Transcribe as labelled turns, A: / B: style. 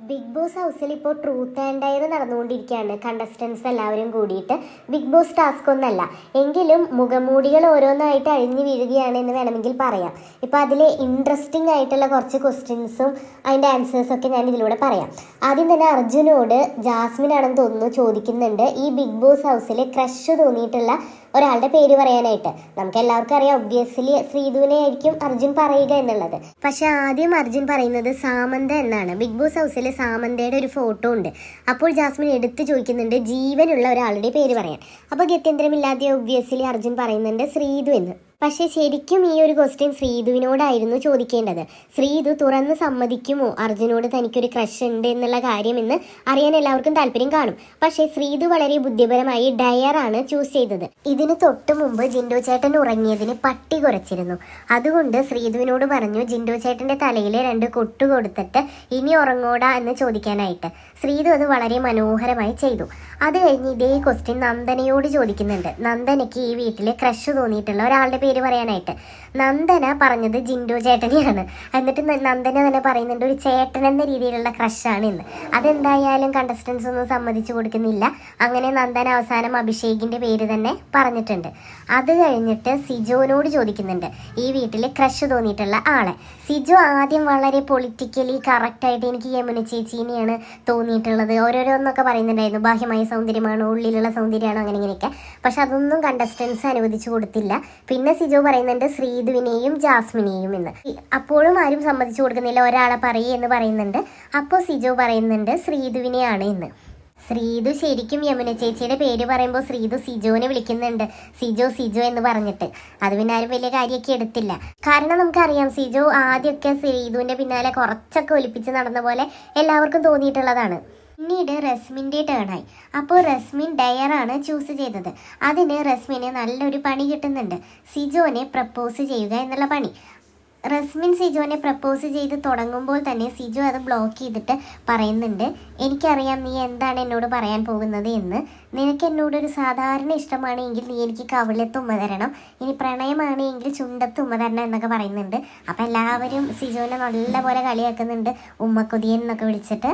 A: Big boss ഹൗസിൽ ഇപ്പോൾ truth and Dyer നടന്നുകൊണ്ടിരിക്കുകയാണ്. കണ്ടസ്റ്റൻസ് എല്ലാവരും കൂടിയിട്ട് ബിഗ് ബോസ് ടാസ്ക് ഒന്നല്ല എങ്കിലും മുഖംമൂടികൾ ഓരോന്നായിട്ട് അഴിഞ്ഞു വീഴുകയാണ് എന്ന് വേണമെങ്കിൽ പറയാം. ഇപ്പോൾ അതിൽ ഇൻട്രസ്റ്റിംഗ് ആയിട്ടുള്ള കുറച്ച് ക്വസ്റ്റ്യൻസും അതിൻ്റെ ആൻസേഴ്സൊക്കെ ഞാൻ ഇതിലൂടെ പറയാം. ആദ്യം തന്നെ അർജുനോട് ജാസ്മിൻ ആണെന്ന് തോന്നുന്നു ചോദിക്കുന്നുണ്ട് ഈ ബിഗ് ബോസ് ഹൗസിൽ ക്രഷ് തോന്നിയിട്ടുള്ള ഒരാളുടെ പേര് പറയാനായിട്ട്. നമുക്ക് എല്ലാവർക്കും അറിയാം, ഒബ്വിയസ്ലി ശ്രീധുവിനെ ആയിരിക്കും അർജുൻ പറയുക എന്നുള്ളത്. പക്ഷെ ആദ്യം അർജുൻ പറയുന്നത് സാമന്ത എന്നാണ്. ബിഗ് ബോസ് ഹൗസിൽ സാമന്തയുടെ ഒരു ഫോട്ടോ ഉണ്ട്. അപ്പോൾ ജാസ്മിൻ എടുത്ത് ചോദിക്കുന്നുണ്ട് ജീവനുള്ള ഒരാളുടെ പേര് പറയാൻ. അപ്പോൾ ഗത്യന്തരമില്ലാതെ ഒബ്വിയസ്ലി അർജുൻ പറയുന്നുണ്ട് ശ്രീധു എന്ന്. പക്ഷേ ശരിക്കും ഈ ഒരു ക്വസ്റ്റ്യൻ ശ്രീധുവിനോടായിരുന്നു ചോദിക്കേണ്ടത്. ശ്രീധു തുറന്ന് സമ്മതിക്കുമോ അർജുനോട് തനിക്കൊരു ക്രഷ് ഉണ്ട് എന്നുള്ള കാര്യം എന്ന് അറിയാൻ എല്ലാവർക്കും താല്പര്യം കാണും. പക്ഷേ ശ്രീധു വളരെ ബുദ്ധിപരമായി ഡയറാണ് ചൂസ് ചെയ്തത്. ഇതിന് തൊട്ട് മുമ്പ് ജിൻഡോ ചേട്ടൻ ഉറങ്ങിയതിന് പട്ടി കുറച്ചിരുന്നു. അതുകൊണ്ട് ശ്രീധുവിനോട് പറഞ്ഞു ജിൻഡോ ചേട്ടൻ്റെ തലയിൽ 2 കൊട്ടു കൊടുത്തിട്ട് ഇനി ഉറങ്ങോടാ എന്ന് ചോദിക്കാനായിട്ട്. ശ്രീധു അത് വളരെ മനോഹരമായി ചെയ്തു. അത് കഴിഞ്ഞ് ഇതേ ക്വസ്റ്റ്യൻ നന്ദനയോട് ചോദിക്കുന്നുണ്ട്. നന്ദനയ്ക്ക് ഈ വീട്ടിൽ ക്രഷ് തോന്നിയിട്ടുള്ള ഒരാളുടെ പേര് പറയാനായിട്ട്. നന്ദന പറഞ്ഞത് ജിൻഡോ ചേട്ടനെയാണ്. എന്നിട്ട് നന്ദന തന്നെ പറയുന്നുണ്ട് ഒരു ചേട്ടൻ എന്ന രീതിയിലുള്ള ക്രഷാണ് എന്ന്. അതെന്തായാലും കണ്ടസ്റ്റൻസ് ഒന്നും സമ്മതിച്ചു കൊടുക്കുന്നില്ല. അങ്ങനെ നന്ദന അവസാനം അഭിഷേകിൻ്റെ പേര് തന്നെ പറഞ്ഞിട്ടുണ്ട്. അത് കഴിഞ്ഞിട്ട് സിജോനോട് ചോദിക്കുന്നുണ്ട് ഈ വീട്ടിൽ ക്രഷ് തോന്നിയിട്ടുള്ള ആളെ. സിജോ ആദ്യം വളരെ പൊളിറ്റിക്കലി കറക്റ്റായിട്ട് എനിക്ക് യമുന ചേച്ചീനെയാണ് തോന്നിയിട്ടുള്ളത് ഓരോരോന്നൊക്കെ പറയുന്നുണ്ടായിരുന്നു. ബാഹ്യമായ സൗന്ദര്യമാണോ ഉള്ളിലുള്ള സൗന്ദര്യമാണോ അങ്ങനെ ഇങ്ങനെയൊക്കെ. പക്ഷെ അതൊന്നും കണ്ടസ്റ്റൻസ് അനുവദിച്ചു കൊടുത്തില്ല. പിന്നെ സിജോ പറയുന്നുണ്ട് ശ്രീധുവിനെയും ജാസ്മിനെയും എന്ന്. അപ്പോഴും ആരും സമ്മതിച്ചു കൊടുക്കുന്നില്ല. ഒരാളെ പറയേ എന്ന് പറയുന്നുണ്ട്. അപ്പോൾ സിജോ പറയുന്നുണ്ട് ശ്രീധുവിനെയാണ് എന്ന്. ശ്രീധു ശരിക്കും യമുന ചേച്ചിയുടെ പേര് പറയുമ്പോൾ ശ്രീധു സിജോനെ വിളിക്കുന്നുണ്ട്. സിജോ സിജോ എന്ന് പറഞ്ഞിട്ട്. അത് പിന്നെ ആരും വലിയ കാര്യമൊക്കെ എടുത്തില്ല. കാരണം നമുക്കറിയാം സിജോ ആദ്യമൊക്കെ ശ്രീധുവിൻ്റെ പിന്നാലെ കുറച്ചൊക്കെ ഒലിപ്പിച്ച് നടന്ന പോലെ എല്ലാവർക്കും തോന്നിയിട്ടുള്ളതാണ്. പിന്നീട് റസ്മിൻ്റെ ടേണായി. അപ്പോൾ റസ്മിൻ ഡയറാണ് ചൂസ് ചെയ്തത്. അതിന് റസ്മിന് നല്ലൊരു പണി കിട്ടുന്നുണ്ട്. സിജോനെ പ്രപ്പോസ് ചെയ്യുക എന്നുള്ള പണി. റസ്മിൻ സിജോനെ പ്രപ്പോസ് ചെയ്ത് തുടങ്ങുമ്പോൾ തന്നെ സിജോ അത് ബ്ലോക്ക് ചെയ്തിട്ട് പറയുന്നുണ്ട് എനിക്കറിയാം നീ എന്താണ് എന്നോട് പറയാൻ പോകുന്നത് എന്ന്. നിനക്ക് എന്നോടൊരു സാധാരണ ഇഷ്ടമാണ് എങ്കിൽ നീ എനിക്ക് കവിളത്ത് ഉമ്മ തരണം, ഇനി പ്രണയമാണ് എങ്കിൽ ചുണ്ടത്ത് ഉമ്മ തരണം എന്നൊക്കെ പറയുന്നുണ്ട്. അപ്പം എല്ലാവരും സിജോനെ നല്ലപോലെ കളിയാക്കുന്നുണ്ട്, ഉമ്മക്കൊതിയൻ എന്നൊക്കെ വിളിച്ചിട്ട്.